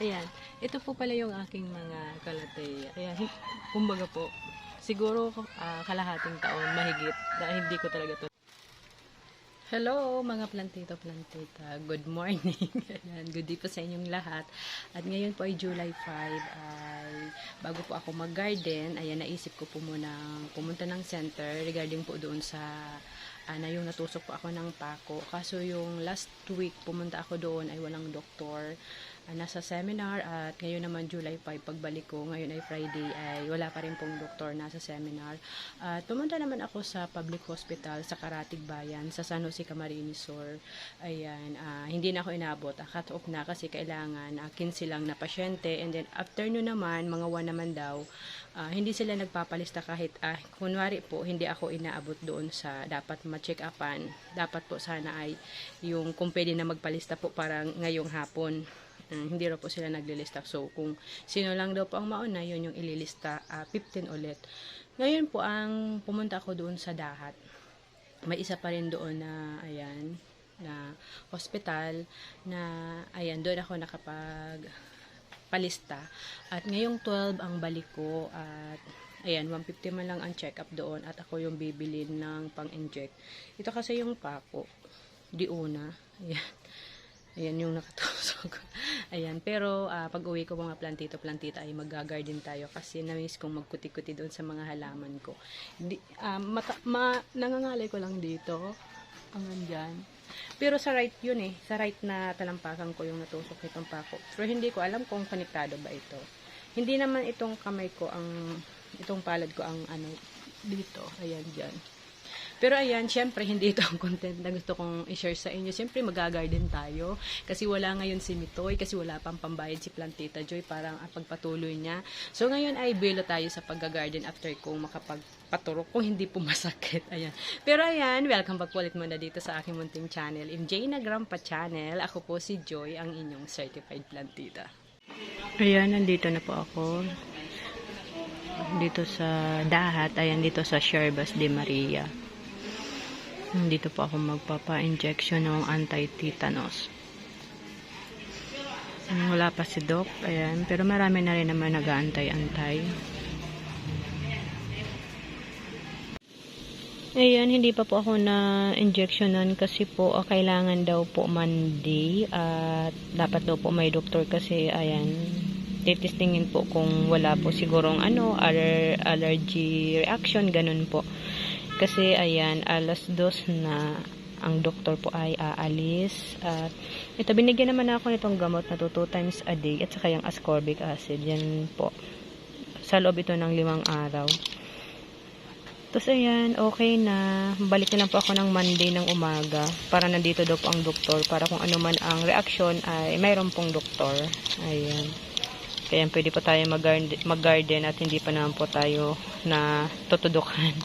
Ayan, ito po pala yung aking mga kalateya. Ayan, kumbaga po, siguro kalahating taon mahigit dahil hindi ko talaga to. Hello mga plantito, plantita. Good morning. Ayan, good day po sa inyong lahat. At ngayon po ay July 5 ay bago po ako mag-garden, ayan naisip ko po muna pumunta ng center regarding po doon sa na yung natusok po ako ng pako. Kaso yung last week pumunta ako doon ay walang doktor. Nasa seminar at ngayon naman July 5 pagbalik ko, ngayon ay Friday ay wala pa rin pong doktor nasa seminar. At pumunta naman ako sa public hospital sa Karatig Bayan sa San Jose Camarines Sur. Ayan, hindi na ako inabot. Cut off na kasi kailangan 15 lang na pasyente, and then afternoon naman mga 1 naman daw. Hindi sila nagpapalista kahit kunwari po hindi ako inaabot doon sa dapat ma-check upan. Dapat po sana ay yung kung pwede na magpalista po parang ngayong hapon. Hindi raw po sila naglilista. So, kung sino lang daw po ang mauna, yun yung ililista, 15 ulit. Ngayon po, ang pumunta ako doon sa Dahat. May isa pa rin doon na, ayan, na hospital, na, ayan, doon ako nakapagpalista. At ngayong 12 ang balik ko, at, ayan, 150 man lang ang check-up doon, at ako yung bibilin ng pang-inject. Ito kasi yung pako. Di una. Ayan. Ayan yung nakatusok. Ayan. Pero, pag uwi ko mga plantito, plantita, ay mag-garden tayo kasi na-miss kong magkuti-kuti doon sa mga halaman ko. Nangangalay ko lang dito. Ang andyan. Pero sa right yun eh. Sa right na talampakan ko yung natusok itong pako. Pero hindi ko alam kung konektado ba ito. Hindi naman itong kamay ko itong palad ko ang dito. Ayan, dyan. Pero ayan, syempre hindi ito ang content na gusto kong i-share sa inyo. Syempre mag-garden tayo kasi wala ngayon si Mitoy, kasi wala pang pambayad si Plantita Joy, parang pagpatuloy niya. So ngayon ay bilo tayo sa pag-garden after kong makapagpaturok kung hindi po masakit. Ayan. Pero ayan, welcome back ulit muna dito sa aking munting channel, MJ na Grandpa Channel. Ako po si Joy, ang inyong certified plantita. Ayan, nandito na po ako. Dito sa Dahat, ayan dito sa Shervas de Maria. Dito po ako magpapa-injection ng anti-tetanus. Wala pa si Doc. Ayan. Pero marami na rin naman nag-aantay-antay. Ayan. Hindi pa po ako na-injectionan kasi po kailangan daw po Monday. At dapat daw po may doktor kasi ayan. Titestingin po kung wala po sigurong allergy reaction. Ganun po. Kasi ayan, alas 2 na ang doktor po ay aalis. At ito, binigyan naman ako nitong gamot na 2 times a day at saka yung ascorbic acid. Yan po. Sa loob ito ng 5 araw. Tapos ayan, okay na. Balik na lang po ako ng Monday ng umaga para nandito daw po ang doktor. Para kung ano man ang reaksyon ay mayroon pong doktor. Ayan. Kaya pwede po tayo mag-garden at hindi pa naman po tayo na tutudukan.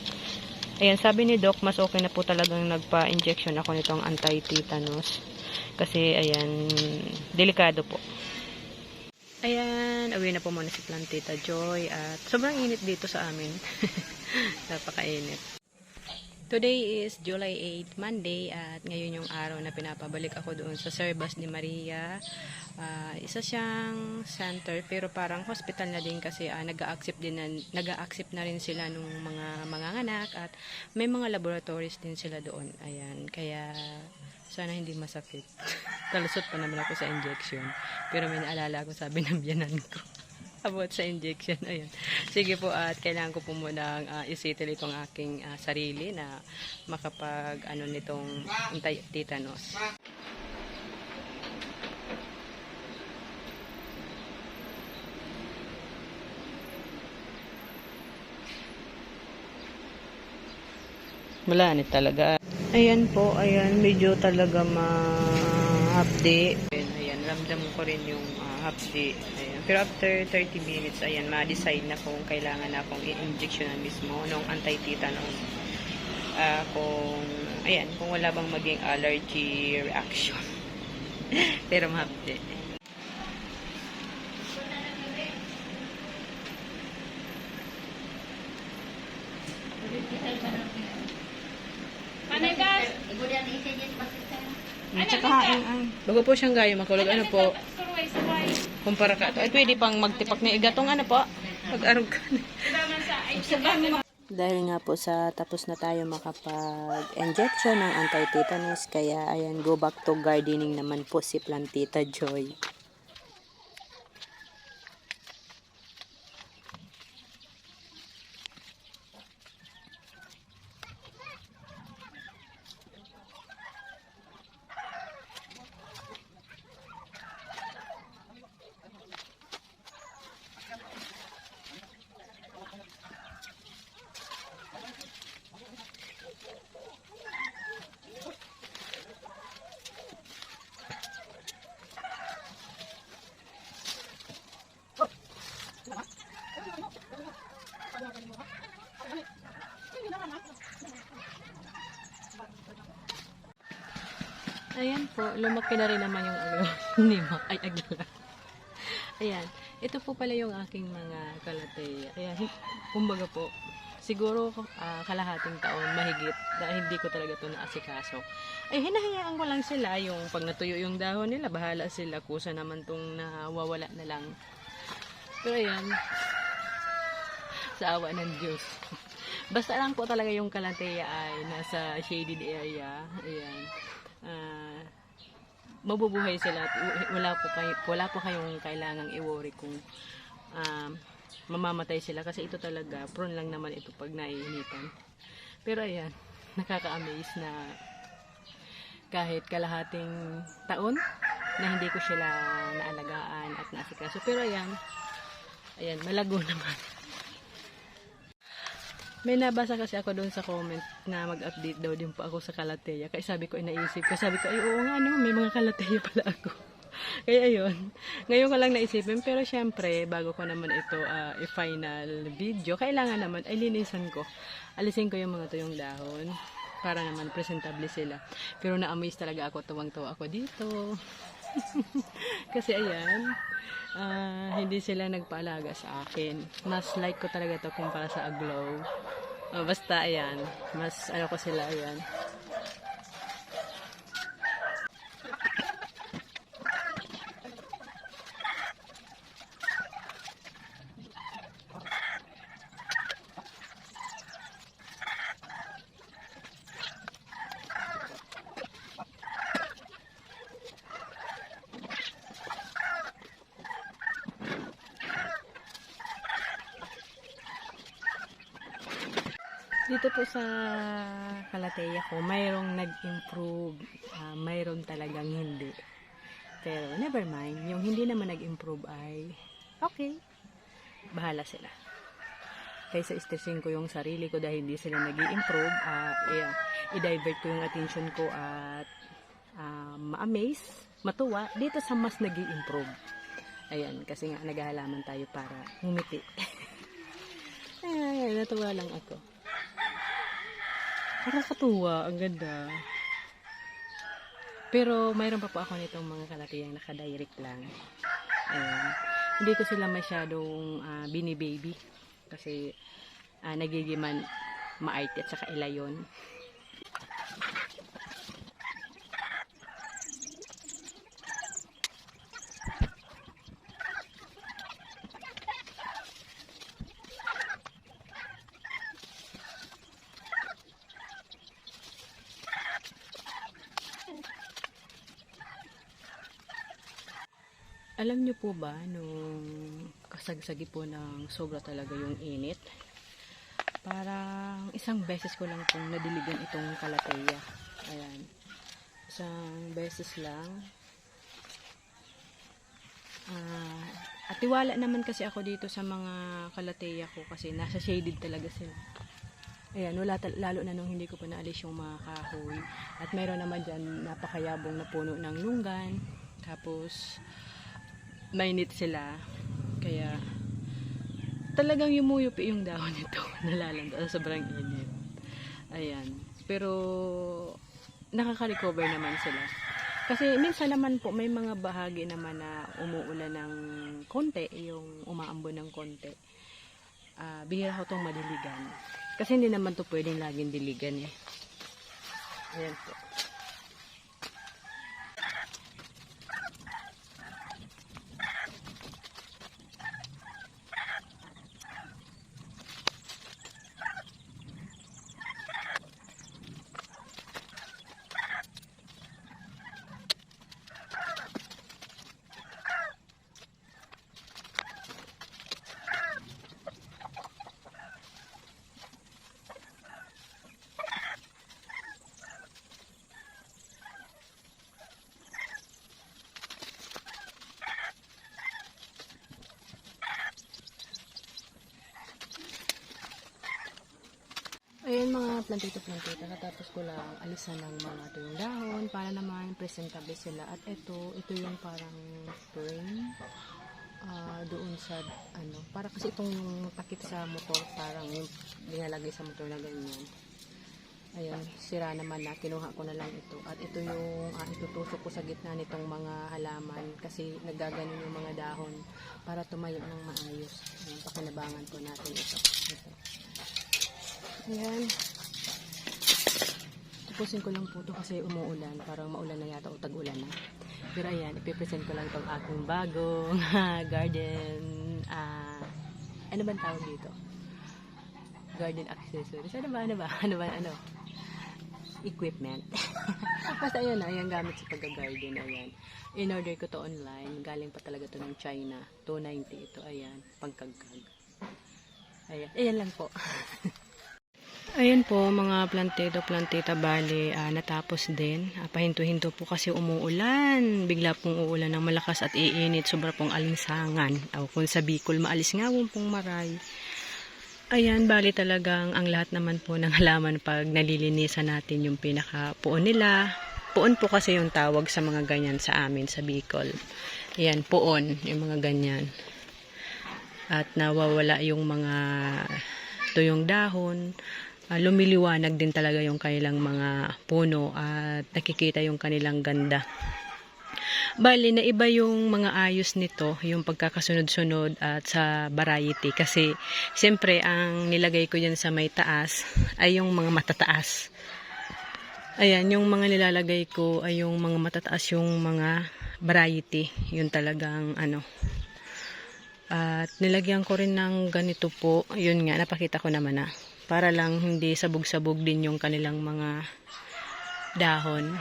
Ayan, sabi ni Doc, mas okay na po talagang nagpa-injection ako nitong anti-tetanus. Kasi, ayan, delikado po. Ayan, away na po muna si Plantita Joy. At sobrang init dito sa amin. Napakainit. Today is July 8, Monday. At ngayon yung araw na pinapabalik ako doon sa Shervas de Maria. Isa siyang center pero parang hospital na din kasi nag-a-accept na rin sila nung mga manganganak at may mga laboratories din sila doon. Ayan, kaya sana hindi masakit. Talusot pa naman ako sa injection. Pero may naalala ako, sabi ng biyanan ko about sa injection. Ayan. Sige po, at kailangan ko po muna isettle itong aking sarili na makapag nitong anti-tetanus. Malanit talaga. Ayan po, ayan, medyo talaga ma-hapdi. Ayan, ramdam ko rin yung hapdi. Ayan. Pero after 30 minutes, ayan, ma-decide na kung kailangan na akong i-injection na mismo nung anti-tetanus. Kung wala bang maging allergy reaction. Pero ma-hapdi. Tsaka bago po siyang gayo makulog. Ano po? Kumpara ka to. Ay, pwede pang magtipak na igatong ano po. Mag-arog ka na. Dahil nga po sa tapos na tayo makapag-injection ng anti-tetanus, kaya ayan, go back to gardening naman po si Plantita Joy. Ayan po, lumaki na rin naman yung lima. Ay, agla. Ayan, ito po pala yung aking mga kalateya. Ayan, kumbaga po, siguro kalahating taon mahigit dahil hindi ko talaga ito naasikaso. Ay, hinahayaan ko lang sila, yung pag natuyo yung dahon nila, bahala sila, kusa naman tong nawawala na lang. Pero ayan, sa awa ng Diyos. Basta lang po talaga yung kalateya ay nasa shaded area. Ayan. Mabubuhay sila at wala po kayong kailangang i-worry kung mamamatay sila, kasi ito talaga prone lang naman ito pag naiinitan. Pero ayan, nakaka-amaze na kahit kalahating taon na hindi ko sila naalagaan at naasikaso, pero ayan, malago naman. May nabasa kasi ako doon sa comment na mag-update daw din po ako sa kalateya. Kaya sabi ko, inaisip ko. Sabi ko, ay oo nga no, may mga kalateya pala ako. Kaya ayun, ngayon ko lang naisipin. Pero syempre, bago ko naman ito i-final video, kailangan naman ay linisan ko. Alisin ko yung mga tuyong dahon para naman presentable sila. Pero na-amaze talaga ako, tuwang-tuwa ako dito. Kasi ayan, hindi sila nagpaalaga sa akin. Mas like ko talaga to kumpara sa Aglow. Basta ayan, mas ano ko sila, ayan. Dito po sa kalateya ko, mayroong nag-improve, mayroon talagang hindi. Pero never mind, yung hindi naman nag-improve ay okay, bahala sila. Kaysa stressin ko yung sarili ko dahil hindi sila nag-i-improve, i-divert ko yung attention ko at ma-amaze, matuwa dito sa mas nag-i-improve. Ayan, kasi nga naghahalaman tayo para humiti. Ay, natuwa lang ako. Nakakatuwa, ang ganda. Pero mayroon pa po ako nitong mga kalatiyang naka-direct lang. Ayan. Hindi ko sila masyadong bini-baby kasi nagigiman maarte at saka ilayon. Alam niyo po ba, nung kasagsagi po ng sobra talaga yung init, parang isang beses ko lang pong nadiligan itong kalateya. Ayan. Isang beses lang. At tiwala naman kasi ako dito sa mga kalateya ko kasi nasa shaded talaga sila. Ayan, lalo na nung hindi ko pa naalis yung mga kahoy. At mayroon naman dyan napakayabong na puno ng lunggan. Tapos mainit sila, kaya talagang yumuyupi yung dahon nito, nalalanda sa sobrang init. Ayan, pero nakaka-recover naman sila. Kasi minsan naman po may mga bahagi naman na umuulan ng konti, yung umaambon ng konti. Bihira ko itong madiligan. Kasi hindi naman to pwedeng laging diligan eh. Ayan po. plantito, natapos ko lang alisan ng mga tuyong dahon para naman presentable sila. At ito yung parang frame doon sa para kasi itong takip sa motor, parang yung dinalagay sa motor na ganyan. Ayan, sira naman na, kinuha ko na lang ito. At ito yung itutusok ko sa gitna nitong mga halaman kasi nagaganon yung mga dahon para tumayo ng maayos. Ayan, pakinabangan po natin ito. Ayan. Tapusin ko lang po ito kasi umuulan. Parang maulan na yata o tag-ulan na. Pero ayan, ipipresent ko lang itong aking bagong garden. Ano ba ang tawag dito? Garden accessories. Ano? Equipment. Basta ayan na, ayan gamit sa pag-garden. Ayan. In-order ko to online. Galing pa talaga to ng China. 290 ito. Ayan. Pangkagkag. Ayan. Ayan lang po. Ayan po mga plantita. Bali, natapos din. Pahinto-hinto po kasi umuulan. Bigla pong uulan ng malakas at iinit. Sobra pong alinsangan. O kung sa Bicol, maalis nga pong maray. Ayan, bali talagang ang lahat naman po ng halaman pag nalilinisan natin yung pinaka-puon nila. Puon po kasi yung tawag sa mga ganyan sa amin sa Bicol. Ayan, puon, yung mga ganyan. At nawawala yung mga tuyong dahon. Lumiliwanag din talaga yung kanilang mga puno at nakikita yung kanilang ganda. Bali, na iba yung mga ayos nito, yung pagkakasunod-sunod at sa variety. Kasi, siyempre, ang nilagay ko dyan sa may taas ay yung mga matataas. Ayan, yung mga nilalagay ko ay yung mga matataas, yung mga variety. Yun talagang, At nilagyan ko rin ng ganito po. Yun nga, napakita ko naman na. Para lang hindi sabog-sabog din yung kanilang mga dahon.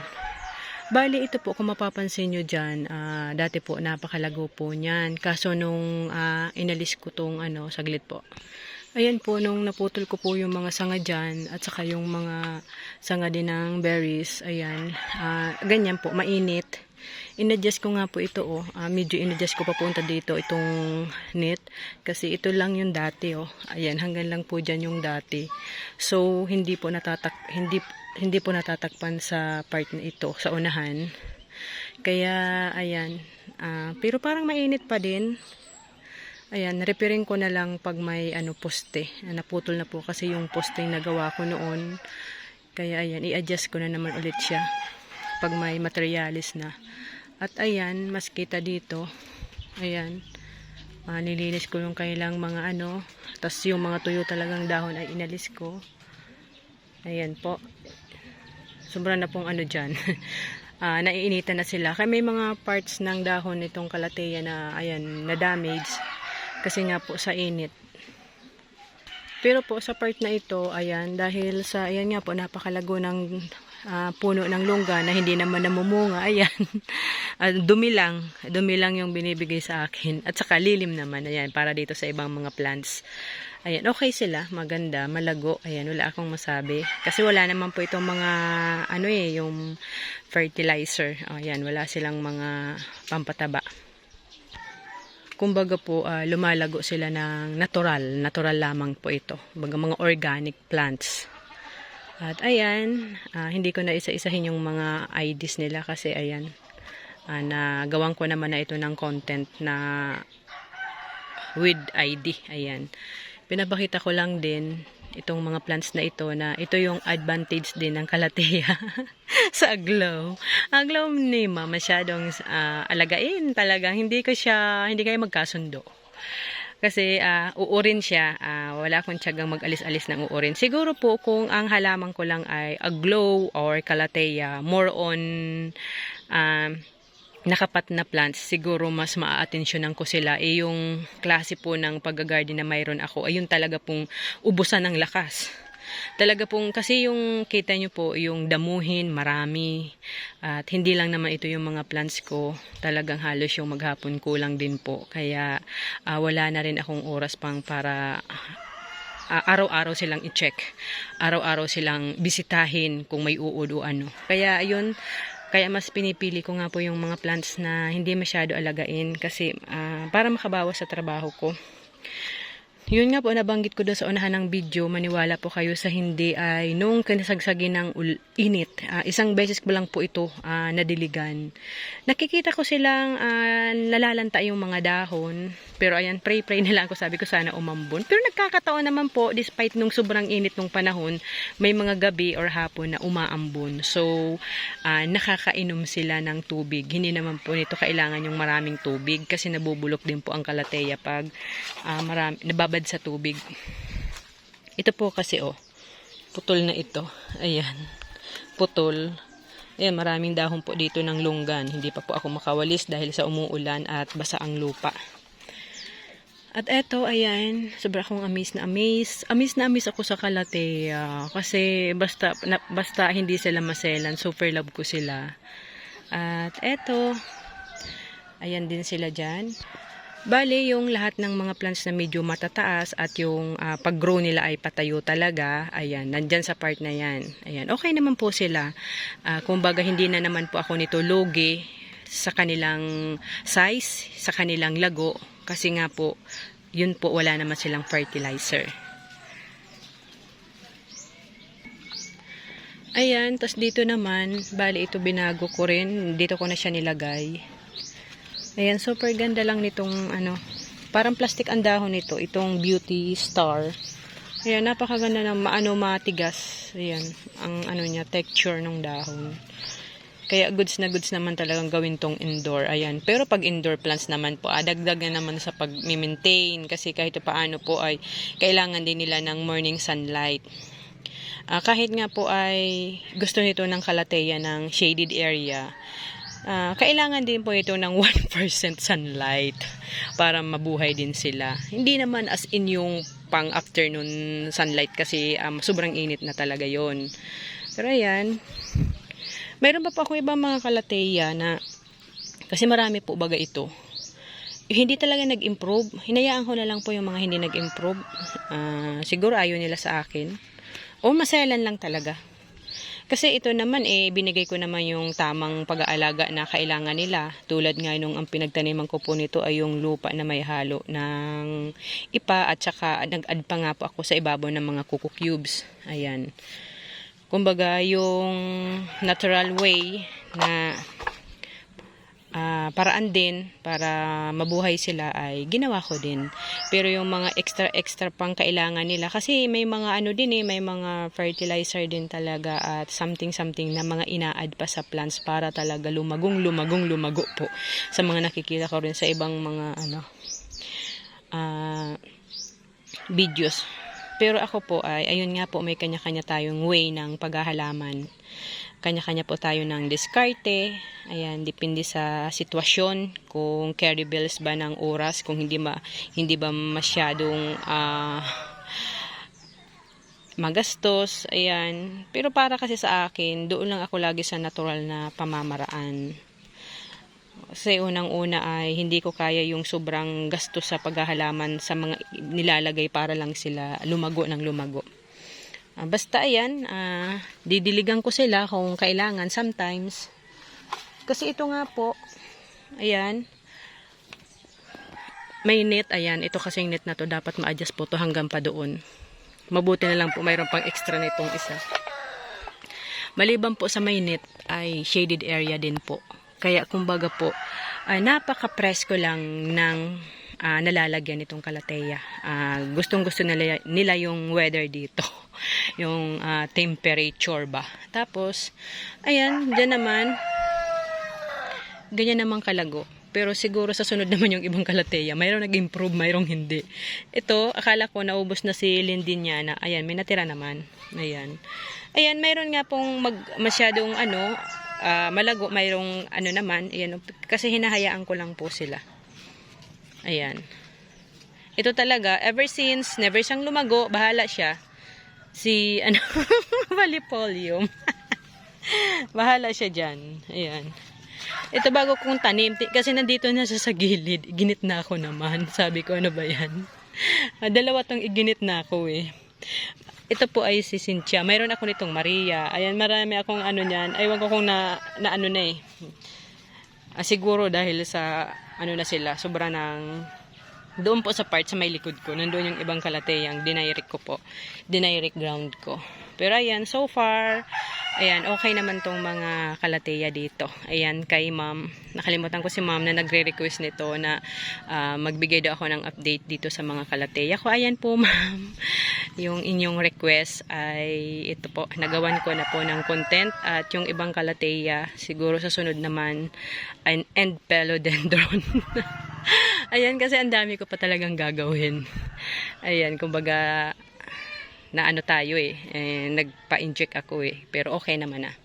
Bali, ito po, kung mapapansin nyo dyan, dati po, napakalago po niyan. Kaso nung inalis ko tong saglit po. Ayan po, nung naputol ko po yung mga sanga dyan, at saka yung mga sanga din ng berries, ayan, ganyan po, mainit. In-adjust ko nga po ito, medyo in-adjust ko papunta dito itong net. Kasi ito lang yung dati, Ayan, hanggang lang po dyan yung dati. So, hindi po natatakpan sa part na ito, sa unahan. Kaya, ayan. Pero parang mainit pa din. Ayan, repairing ko na lang pag may poste. Naputol na po kasi yung poste na nagawa ko noon. Kaya, ayan, i-adjust ko na naman ulit siya pag may materialis na. At ayan, mas kita dito. Ayan. Nilinis ko yung kailang mga tas yung mga tuyo talagang dahon ay inalis ko. Ayan po. Sobra na pong dyan. Naiinitan na sila. Kaya may mga parts ng dahon nitong kalateya na, ayan, na-damage. Kasi nga po sa init. Pero po sa part na ito, ayan, dahil sa, ayan nga po, napakalago ng puno ng lungga na hindi naman namumunga. Ayan. Dumi lang yung binibigay sa akin. At saka lilim naman. Ayan, para dito sa ibang mga plants. Ayan, okay sila. Maganda, malago. Ayan, wala akong masabi. Kasi wala naman po itong mga, yung fertilizer. Ayan, wala silang mga pampataba. Kumbaga po, lumalago sila ng natural. Natural lamang po ito. Kumbaga mga organic plants. At ayan, hindi ko na isa-isahin yung mga IDs nila kasi ayan, nagawan ko naman na ito ng content na with ID. Ayan. Pinapakita ko lang din itong mga plants na ito yung advantage din ng kalateya sa aglaw. Aglaw ni ma masyadong alagain talagang hindi kayo magkasundo. Kasi uurin siya, wala akong tiyagang mag-alis-alis ng uurin. Siguro po kung ang halaman ko lang ay aglaw or kalateya, more on nakapat na plants, siguro mas maa-atensyonan ko sila. Yung klase po ng pag-garden na mayroon ako, ayun talaga pong ubusan ng lakas. Talaga pong, kasi yung kita nyo po, yung damuhin, marami. At hindi lang naman ito yung mga plants ko. Talagang halos yung maghapon kulang din po. Kaya wala na rin akong oras pang para araw-araw silang i-check. Araw-araw silang bisitahin kung may uod o ano. Kaya ayun, kaya mas pinipili ko nga po yung mga plants na hindi masyado alagain kasi para makabawas sa trabaho ko. Yun nga po, nabanggit ko doon sa unahan ng video, maniwala po kayo sa hindi ay nung kinasagsagin ng init, isang beses ko lang po ito nadiligan. Nakikita ko silang nalalanta yung mga dahon, pero ayan, pray na lang ako, sabi ko sana umambon. Pero nagkakataon naman po, despite nung sobrang init nung panahon, may mga gabi or hapon na umaambon. So, nakakainom sila ng tubig. Hindi naman po nito kailangan yung maraming tubig kasi nabubulok din po ang kalateya pag nababad sa tubig. Ito po kasi putol na ito. Ayan. Putol. Ayan, maraming dahon po dito ng lunggan. Hindi pa po ako makawalis dahil sa umuulan at basa ang lupa. At eto, ayan, sobra akong amaze na amaze. Amaze na amaze ako sa kalateya. Kasi basta hindi sila maselan. Super love ko sila. At eto, ayan din sila dyan. Bale, yung lahat ng mga plants na medyo matataas at yung pag-grow nila ay patayo talaga, ayan, nandyan sa part na yan. Ayan, okay naman po sila. Kumbaga, hindi na naman po ako nito lugi sa kanilang size, sa kanilang lago. Kasi nga po, yun po, wala naman silang fertilizer. Ayan, tas dito naman, bale ito binago ko rin. Dito ko na siya nilagay. Ayan, super ganda lang nitong parang plastic ang dahon nito, itong Beauty Star. Ayan, napakaganda ng matigas. Ayan, ang niya, texture ng dahon. Kaya goods na goods naman talagang gawin tong indoor. Ayan, pero pag indoor plants naman po, dagdag na naman sa pag-maintain kasi kahit paano po ay kailangan din nila ng morning sunlight. Kahit nga po ay gusto nito ng kalateya ng shaded area, kailangan din po ito ng 1% sunlight para mabuhay din sila. Hindi naman as in yung pang afternoon sunlight kasi sobrang init na talaga yon. Pero ayan, mayroon pa po ako ibang mga kalateya na kasi marami po baga ito. Hindi talaga nag-improve. Hinayaan ko na lang po yung mga hindi nag-improve. Siguro ayaw nila sa akin. O maselan lang talaga. Kasi ito naman binigay ko naman yung tamang pag-aalaga na kailangan nila. Tulad nga nung ang pinagtaniman ko po nito ay yung lupa na may halo ng ipa at saka nag-add pa nga po ako sa ibabaw ng mga coco cubes. Ayan. Kumbaga yung natural way na paraan din para mabuhay sila ay ginawa ko din. Pero yung mga extra pang kailangan nila kasi may mga may mga fertilizer din talaga at something na mga ina-add pa sa plants para talaga lumago po sa mga nakikita ko rin sa ibang mga videos. Pero ako po ayun nga po, may kanya-kanya tayong way ng paghahalaman. Kanya-kanya po tayo ng diskarte. Ayan, depende sa sitwasyon, kung carry bills ba ng oras, kung hindi ba masyadong magastos. Ayan. Pero para kasi sa akin, doon lang ako lagi sa natural na pamamaraan. Kasi unang-una ay hindi ko kaya yung sobrang gastos sa paghahalaman sa mga nilalagay para lang sila lumago ng lumago. Basta ayan, didiligan ko sila kung kailangan sometimes. Kasi ito nga po, ayan, may net, ayan, ito kasing net na to, dapat ma-adjust po to hanggang pa doon. Mabuti na lang po, mayroon pang extra na itong isa. Maliban po sa may net, ay shaded area din po. Kaya kumbaga po, napaka-presko lang ng nalalagyan itong kalateya. Gustong-gusto nila yung weather dito. Yung temperature ba. Tapos, ayan, dyan naman, ganyan naman kalago. Pero siguro sa sunod naman yung ibang kalateya, mayroong nag-improve, mayroong hindi. Ito, akala ko naubos na si Lindiniana. Ayan, may natira naman. Ayan. Ayan, mayroon nga pong masyadong malago, mayroong naman. Ayan, kasi hinahayaan ko lang po sila. Ayan. Ito talaga, ever since, never siyang lumago, bahala siya. Si, Valipolium. Bahala siya dyan. Ayan. Ito bago kong tanim, kasi nandito na siya sa gilid. Iginit na ako naman. Sabi ko, ano ba yan? Dalawa tong iginit na ako Ito po ay si Cynthia. Mayroon ako nitong Maria. Ayan, marami akong niyan. Aywan ko kung siguro dahil sa, na sila, sobra ng Doon po sa part sa may likod ko, nandoon yung ibang kalateya, ang dinirect ko po. Dinirect ground ko. Pero ayan, so far, ayan, okay naman tong mga kalateya dito. Ayan, kay ma'am. Nakalimutan ko si ma'am na nagre-request nito na magbigay daw ako ng update dito sa mga kalateya ko. Ayan po, ma'am. Yung inyong request ay ito po. Nagawan ko na po ng content at yung ibang kalateya, siguro sa sunod naman, and philodendron. Ayan, kasi ang dami ko pa talagang gagawin. Ayan, kumbaga, na ano tayo nagpa-inject ako pero okay naman na.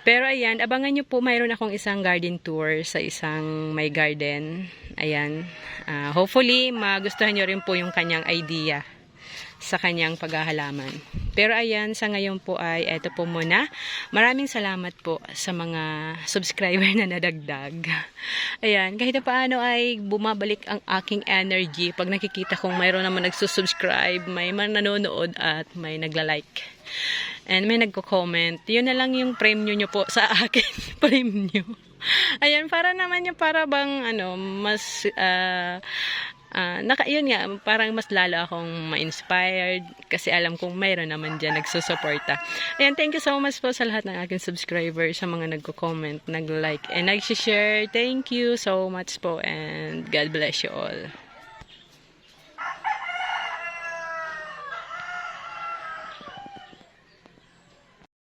Pero ayan, abangan nyo po, mayroon akong isang garden tour sa isang may garden. Ayan, hopefully, magustuhan nyo rin po yung kanyang idea sa kanyang paghahalaman. Pero ayan, sa ngayon po ay eto po muna. Maraming salamat po sa mga subscriber na nadagdag. Ayan, kahit na paano ay bumabalik ang aking energy pag nakikita kong mayroon naman nagsusubscribe, may nanonood at may nagla-like. And may nagko-comment. Yun na lang yung premyo nyo po sa akin. Premyo. Ayan, para naman yung para bang mas yun nga, parang mas lalo akong ma-inspired kasi alam kong mayroon naman dyan nagsusuporta. Ayan, thank you so much po sa lahat ng aking subscribers, sa mga nagko-comment, nag-like, and nag-share. Thank you so much po and God bless you all.